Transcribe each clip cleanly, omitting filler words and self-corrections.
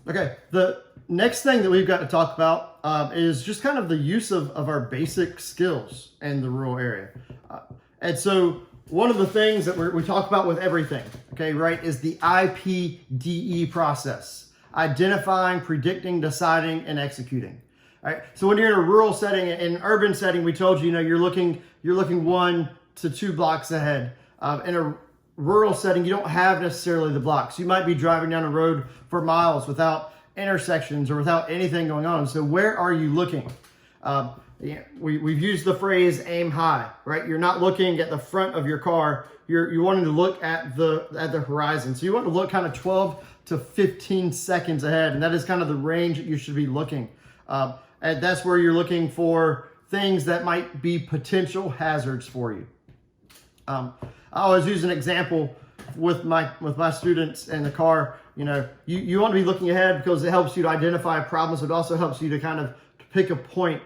Okay, the next thing that we've got to talk about is just kind of the use of our basic skills in the rural area. And so one of the things that we talk about with everything, okay, right, is the IPDE process: identifying, predicting, deciding, and executing. All right. So when you're in a rural setting, in an urban setting, we told you, you're looking 1 to 2 blocks ahead. In a rural setting, you don't have necessarily the blocks. You might be driving down a road for miles without intersections or without anything going on. So where are you looking? We've used the phrase aim high, right? You're not looking at the front of your car. You're wanting to look at the horizon. So you want to look kind of 12 to 15 seconds ahead, and that is kind of the range that you should be looking. And that's where you're looking for things that might be potential hazards for you. I always use an example with my students in the car. You want to be looking ahead because it helps you to identify problems. It also helps you to kind of pick a point.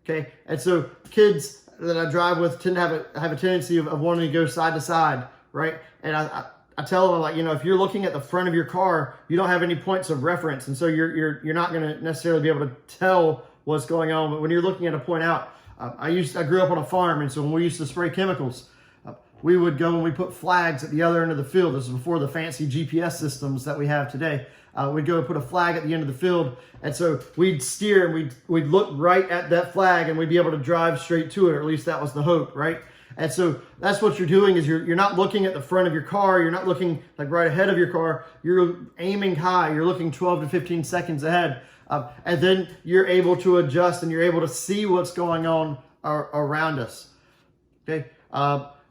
Okay, and so kids that I drive with tend to have a tendency of wanting to go side to side, right? And I tell them, like, if you're looking at the front of your car, you don't have any points of reference, and so you're not going to necessarily be able to tell what's going on. But when you're looking at a point out, I grew up on a farm, and so when we used to spray chemicals, we would go and we put flags at the other end of the field. This is before the fancy GPS systems that we have today. We'd go and put a flag at the end of the field, and so we'd steer and we'd look right at that flag, and we'd be able to drive straight to it, or at least that was the hope, right? And so that's what you're doing, is you're not looking at the front of your car. You're not looking like right ahead of your car. You're aiming high. You're looking 12 to 15 seconds ahead. And then you're able to adjust, and you're able to see what's going on around us. Okay.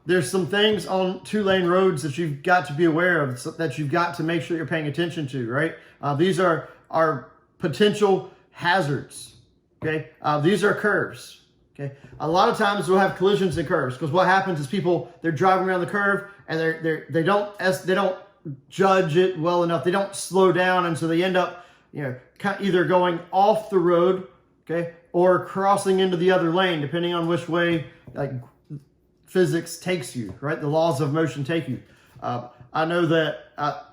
There's some things on 2-lane roads that you've got to be aware of, that you've got to make sure you're paying attention to, right? These are potential hazards. Okay. These are curves. Okay. A lot of times we'll have collisions and curves, because what happens is they're driving around the curve, and they don't judge it well enough. They don't slow down, and so they end up either going off the road, okay, or crossing into the other lane, depending on which way physics takes you, right? The laws of motion take you. I know that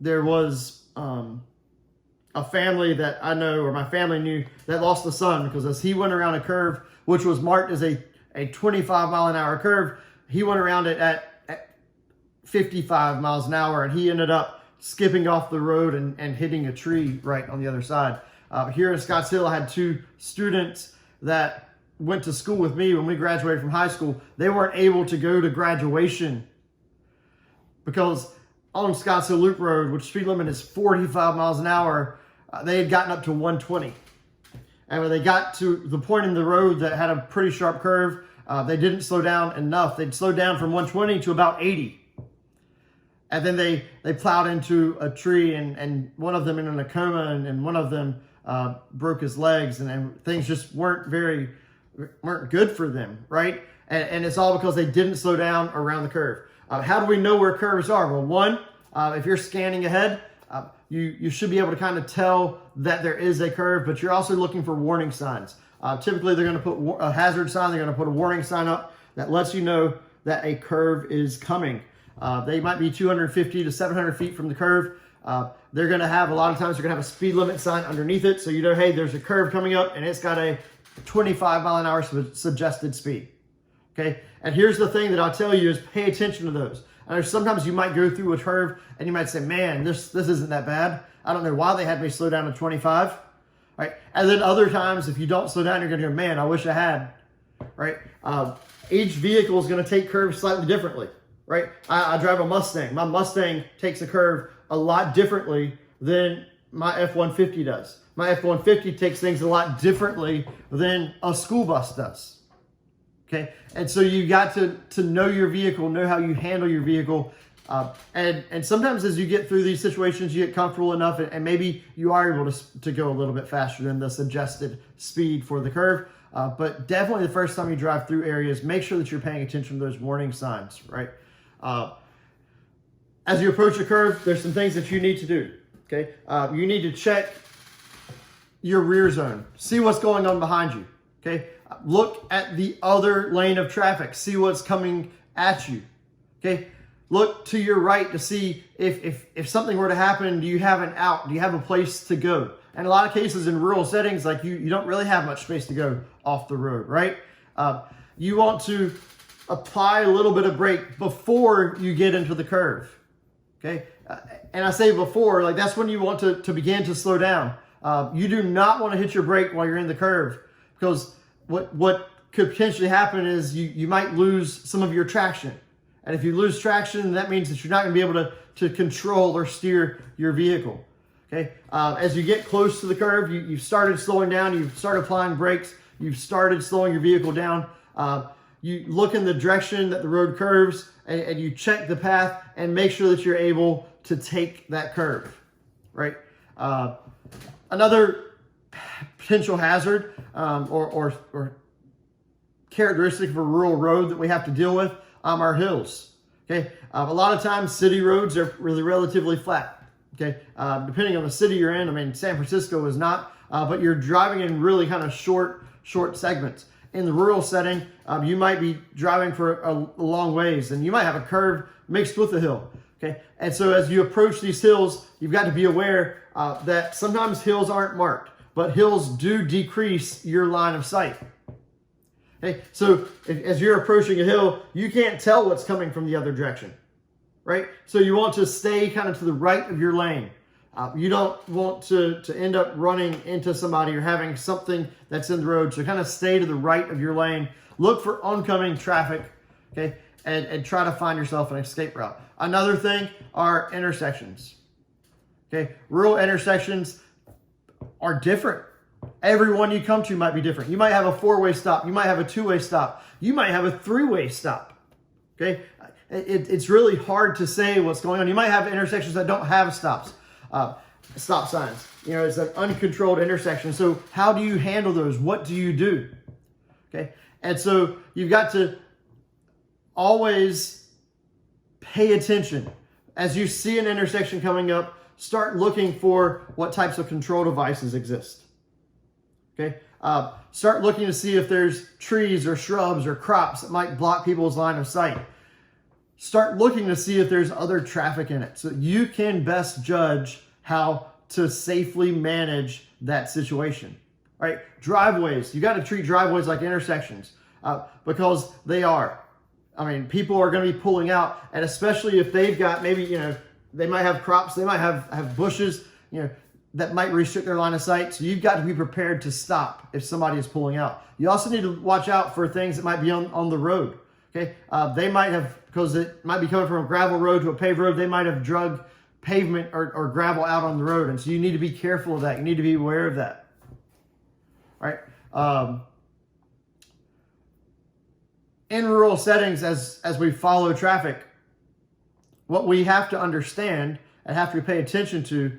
there was a family that I know, or my family knew, that lost a son because as he went around a curve, which was marked as a 25-mile-an-hour curve, he went around it at 55 miles an hour, and he ended up skipping off the road and hitting a tree right on the other side. Here in Scotts Hill, I had 2 students that went to school with me when we graduated from high school. They weren't able to go to graduation because on Scotts Hill Loop Road, which speed limit is 45 miles an hour, they had gotten up to 120. And when they got to the point in the road that had a pretty sharp curve, they didn't slow down enough. They'd slowed down from 120 to about 80. And then they plowed into a tree, and one of them in a coma, and one of them broke his legs, and things just weren't good for them, right? And it's all because they didn't slow down around the curve. How do we know where curves are? Well, one, if you're scanning ahead, you should be able to kind of tell that there is a curve, but you're also looking for warning signs. Typically, they're going to put a hazard sign. They're going to put a warning sign up that lets you know that a curve is coming. They might be 250 to 700 feet from the curve. They're going to have, a lot of times, they're going to have a speed limit sign underneath it, so you know, hey, there's a curve coming up, and it's got a 25-mile-an-hour suggested speed. Okay, and here's the thing that I'll tell you is pay attention to those. And sometimes you might go through a curve and you might say, man, this isn't that bad. I don't know why they had me slow down to 25. Right? And then other times, if you don't slow down, you're going to go, man, I wish I had. Right? Each vehicle is going to take curves slightly differently. Right? I drive a Mustang. My Mustang takes a curve a lot differently than my F-150 does. My F-150 takes things a lot differently than a school bus does. Okay, and so you got to know your vehicle, know how you handle your vehicle, and sometimes as you get through these situations, you get comfortable enough, and maybe you are able to go a little bit faster than the suggested speed for the curve. But definitely the first time you drive through areas, make sure that you're paying attention to those warning signs, right? As you approach a curve, there's some things that you need to do. Okay, you need to check your rear zone, see what's going on behind you. Okay, look at the other lane of traffic, see what's coming at you. Okay, Look to your right to see if something were to happen, do you have an out? Do you have a place to go? And a lot of cases in rural settings, like you don't really have much space to go off the road, right? You want to apply a little bit of brake before you get into the curve, okay? And I say before, like that's when you want to begin to slow down. You do not want to hit your brake while you're in the curve, because what could potentially happen is you might lose some of your traction. And if you lose traction, that means that you're not going to be able to control or steer your vehicle. Okay. As you get close to the curve, you've started slowing down, you've started applying brakes, you've started slowing your vehicle down. You look in the direction that the road curves, and you check the path and make sure that you're able to take that curve, right? Another potential hazard or characteristic of a rural road that we have to deal with are hills. Okay, a lot of times city roads are really relatively flat. Okay, depending on the city you're in. I mean, San Francisco is not, but you're driving in really kind of short segments. In the rural setting, you might be driving for a long ways, and you might have a curve mixed with a hill. Okay, and so as you approach these hills, you've got to be aware that sometimes hills aren't marked, but hills do decrease your line of sight. Okay, so as you're approaching a hill, you can't tell what's coming from the other direction, right? So you want to stay kind of to the right of your lane. You don't want to end up running into somebody or having something that's in the road. So kind of stay to the right of your lane. Look for oncoming traffic, okay, and try to find yourself an escape route. Another thing are intersections. Okay, rural intersections are different. Every one you come to might be different. You might have a 4-way stop. You might have a 2-way stop. You might have a 3-way stop. Okay, it's really hard to say what's going on. You might have intersections that don't have stops. Stop signs. You know, it's an uncontrolled intersection. So how do you handle those? What do you do? Okay. And so you've got to always pay attention. As you see an intersection coming up, start looking for what types of control devices exist. Okay. Start looking to see if there's trees or shrubs or crops that might block people's line of sight. Start looking to see if there's other traffic in it so you can best judge how to safely manage that situation. All right, driveways. You got to treat driveways like intersections because they are. I mean, people are going to be pulling out, and especially if they've got maybe, they might have crops, they might have bushes, that might restrict their line of sight. So you've got to be prepared to stop if somebody is pulling out. You also need to watch out for things that might be on the road. Okay, they might have, because it might be coming from a gravel road to a paved road, they might have drug pavement or gravel out on the road. And so you need to be careful of that. You need to be aware of that. All right. In rural settings, as we follow traffic, what we have to understand and have to pay attention to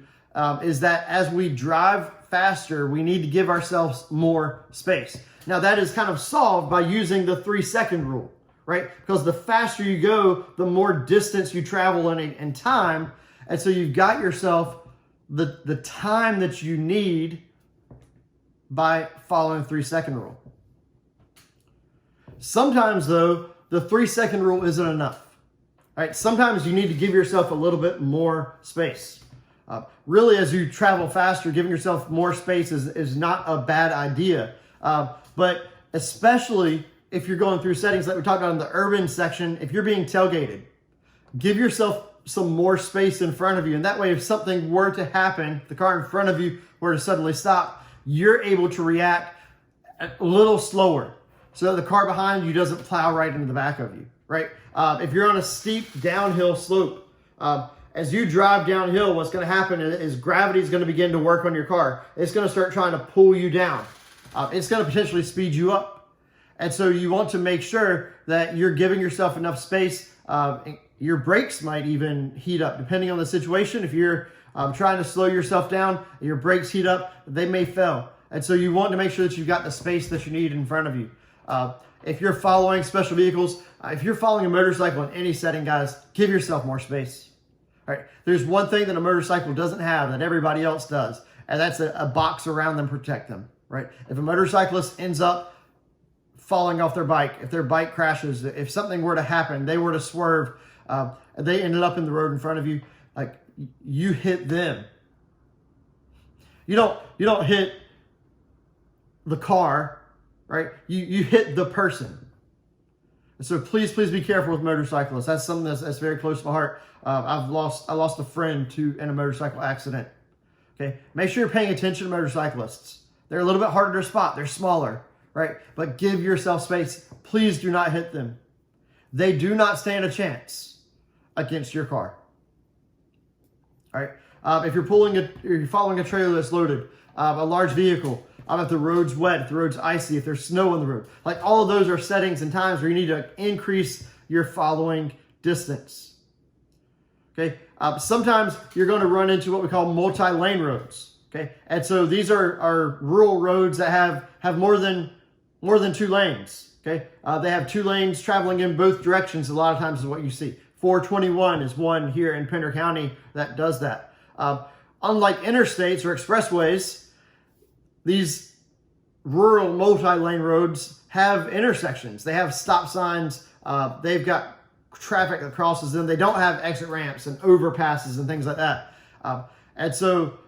is that as we drive faster, we need to give ourselves more space. Now that is kind of solved by using the 3-second rule. Right? Because the faster you go, the more distance you travel in time. And so you've got yourself the time that you need by following the 3-second rule. Sometimes, though, the 3-second rule isn't enough. Right? Sometimes you need to give yourself a little bit more space. Really, as you travel faster, giving yourself more space is not a bad idea. But especially if you're going through settings like we talked about in the urban section, if you're being tailgated, give yourself some more space in front of you. And that way, if something were to happen, the car in front of you were to suddenly stop, you're able to react a little slower so that the car behind you doesn't plow right into the back of you, right? If you're on a steep downhill slope, as you drive downhill, what's going to happen is gravity is going to begin to work on your car. It's going to start trying to pull you down. It's going to potentially speed you up. And so you want to make sure that you're giving yourself enough space. Your brakes might even heat up, depending on the situation. If you're trying to slow yourself down, your brakes heat up, they may fail. And so you want to make sure that you've got the space that you need in front of you. If you're following special vehicles, if you're following a motorcycle in any setting, guys, give yourself more space. All right. There's one thing that a motorcycle doesn't have that everybody else does, and that's a box around them to protect them, right? If a motorcyclist ends up falling off their bike, if their bike crashes, if something were to happen, they were to swerve, they ended up in the road in front of you, like you hit them. You don't hit the car, right? You hit the person. And so please be careful with motorcyclists. That's something that's very close to my heart. I lost a friend in a motorcycle accident. Okay, make sure you're paying attention to motorcyclists. They're a little bit harder to spot. They're smaller, right? But give yourself space. Please do not hit them. They do not stand a chance against your car. All right. If you're following a trailer that's loaded, a large vehicle, if the road's wet, if the road's icy, if there's snow on the road, like all of those are settings and times where you need to increase your following distance. Okay. Sometimes you're going to run into what we call multi-lane roads. Okay. And so these are rural roads that have more than 2 lanes. Okay. They have 2 lanes traveling in both directions. A lot of times is what you see. 421 is one here in Pender County that does that. Unlike interstates or expressways, these rural multi-lane roads have intersections. They have stop signs. They've got traffic that crosses them. They don't have exit ramps and overpasses and things like that. And so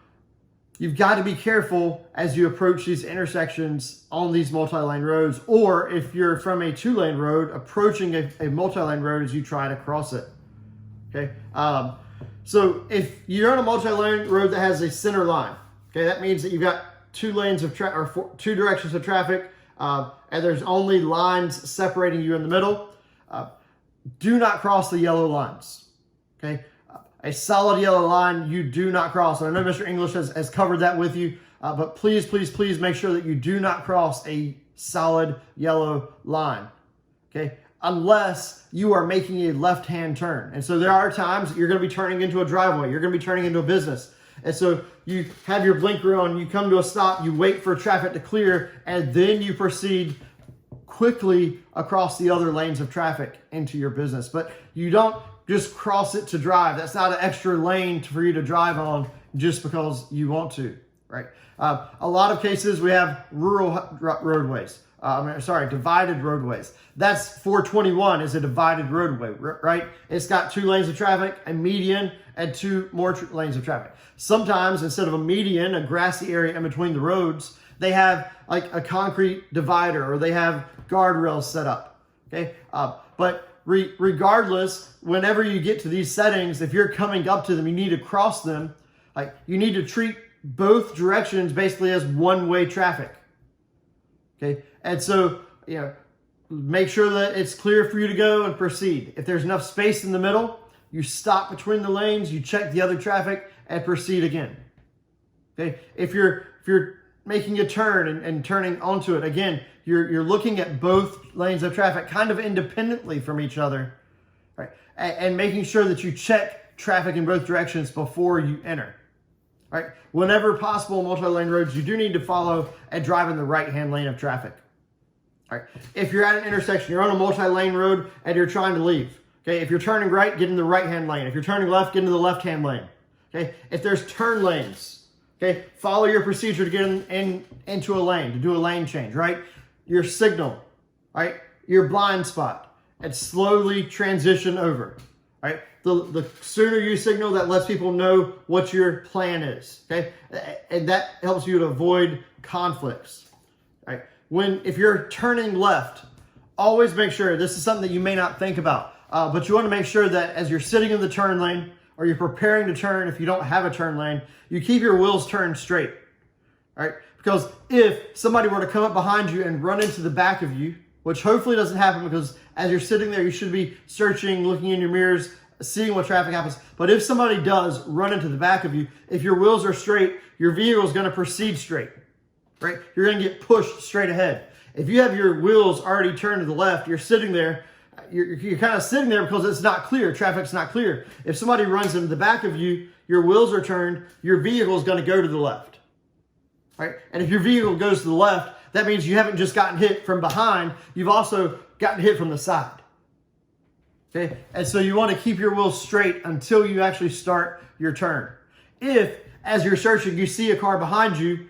you've got to be careful as you approach these intersections on these multi-lane roads, or if you're from a 2-lane road, approaching a multi-lane road as you try to cross it. Okay. So if you're on a multi-lane road that has a center line, okay, that means that you've got 2 lanes of two directions of traffic, and there's only lines separating you in the middle. Do not cross the yellow lines. Okay. A solid yellow line, you do not cross. And I know Mr. English has covered that with you, but please make sure that you do not cross a solid yellow line, okay? Unless you are making a left-hand turn. And so there are times that you're going to be turning into a driveway. You're going to be turning into a business. And so you have your blinker on, you come to a stop, you wait for traffic to clear, and then you proceed quickly across the other lanes of traffic into your business. But you don't just cross it to drive. That's not an extra lane for you to drive on just because you want to, right? A lot of cases we have rural roadways. Divided roadways. That's 421 is a divided roadway, right? It's got 2 lanes of traffic, a median, and 2 more lanes of traffic. Sometimes instead of a median, a grassy area in between the roads, they have like a concrete divider or they have guardrails set up, okay? But regardless, whenever you get to these settings, if you're coming up to them, you need to cross them. Like you need to treat both directions basically as one-way traffic. Okay, and so make sure that it's clear for you to go and proceed. If there's enough space in the middle, you stop between the lanes, you check the other traffic, and proceed again. Okay, if you're making a turn and turning onto it again, you're looking at both lanes of traffic kind of independently from each other, right? And making sure that you check traffic in both directions before you enter, right? Whenever possible, multi-lane roads, you do need to follow and drive in the right-hand lane of traffic. All right. If you're at an intersection, you're on a multi-lane road and you're trying to leave. Okay. If you're turning right, get in the right-hand lane. If you're turning left, get into the left-hand lane. Okay. If there's turn lanes, okay, follow your procedure to get into a lane, to do a lane change, right? Your signal, right? Your blind spot, and slowly transition over, right? The sooner you signal, that lets people know what your plan is, okay? And that helps you to avoid conflicts, right? If you're turning left, always make sure, this is something that you may not think about, but you want to make sure that as you're sitting in the turn lane or you're preparing to turn, if you don't have a turn lane, you keep your wheels turned straight, right? Because if somebody were to come up behind you and run into the back of you, which hopefully doesn't happen because as you're sitting there, you should be searching, looking in your mirrors, seeing what traffic happens. But if somebody does run into the back of you, if your wheels are straight, your vehicle is going to proceed straight, right? You're going to get pushed straight ahead. If you have your wheels already turned to the left, you're sitting there, you're kind of sitting there because it's not clear, traffic's not clear. If somebody runs into the back of you, your wheels are turned, your vehicle is going to go to the left, right? And if your vehicle goes to the left, that means you haven't just gotten hit from behind, you've also gotten hit from the side. Okay, and so you want to keep your wheels straight until you actually start your turn. If, as you're searching, you see a car behind you,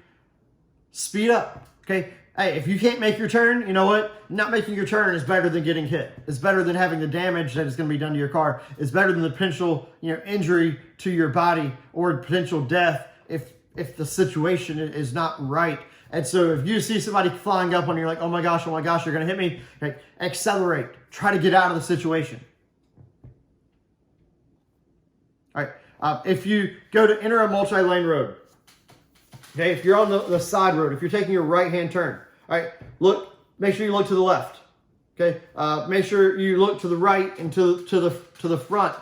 speed up. Okay, hey, if you can't make your turn, you know what? Not making your turn is better than getting hit. It's better than having the damage that is going to be done to your car. It's better than the potential, injury to your body or potential death if the situation is not right. And so if you see somebody flying up on you, you're like, oh my gosh, you're going to hit me. Okay, accelerate. Try to get out of the situation. All right. If you go to enter a multi-lane road, okay, if you're on the side road, if you're taking your right-hand turn, all right, make sure you look to the left. Okay, make sure you look to the right and to the front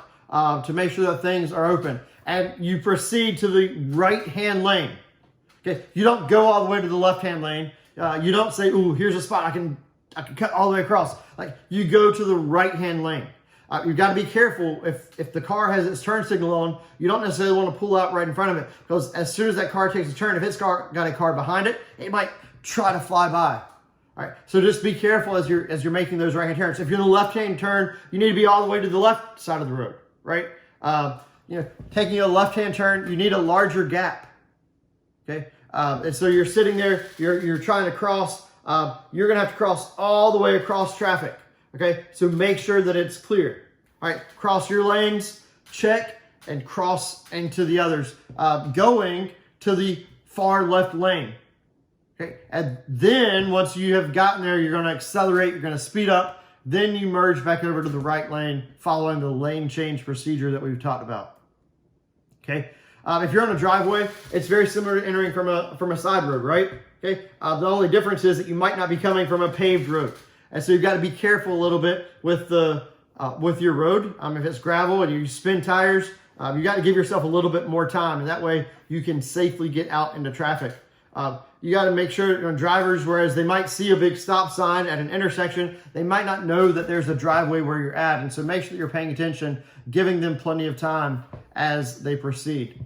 to make sure that things are open. And you proceed to the right-hand lane. Okay, you don't go all the way to the left-hand lane. You don't say, "Ooh, here's a spot I can cut all the way across." Like, you go to the right-hand lane. You've got to be careful if the car has its turn signal on. You don't necessarily want to pull out right in front of it, because as soon as that car takes a turn, if it's got a car behind it, it might try to fly by. All right, so just be careful as you're making those right-hand turns. If you're in the left-hand turn, you need to be all the way to the left side of the road, right? Taking a left-hand turn, you need a larger gap. Okay, and so you're sitting there, you're trying to cross. You're gonna have to cross all the way across traffic. Okay, so make sure that it's clear. All right, cross your lanes, check, and cross into the others, going to the far left lane. Okay, and then once you have gotten there, you're gonna accelerate, you're gonna speed up, then you merge back over to the right lane, following the lane change procedure that we've talked about. Okay, if you're on a driveway, it's very similar to entering from a side road, right? Okay, the only difference is that you might not be coming from a paved road, and so you've got to be careful a little bit with your road. If it's gravel and you spin tires, you got to give yourself a little bit more time, and that way you can safely get out into traffic. You got to make sure drivers, whereas they might see a big stop sign at an intersection, they might not know that there's a driveway where you're at, and so make sure that you're paying attention, giving them plenty of time as they proceed.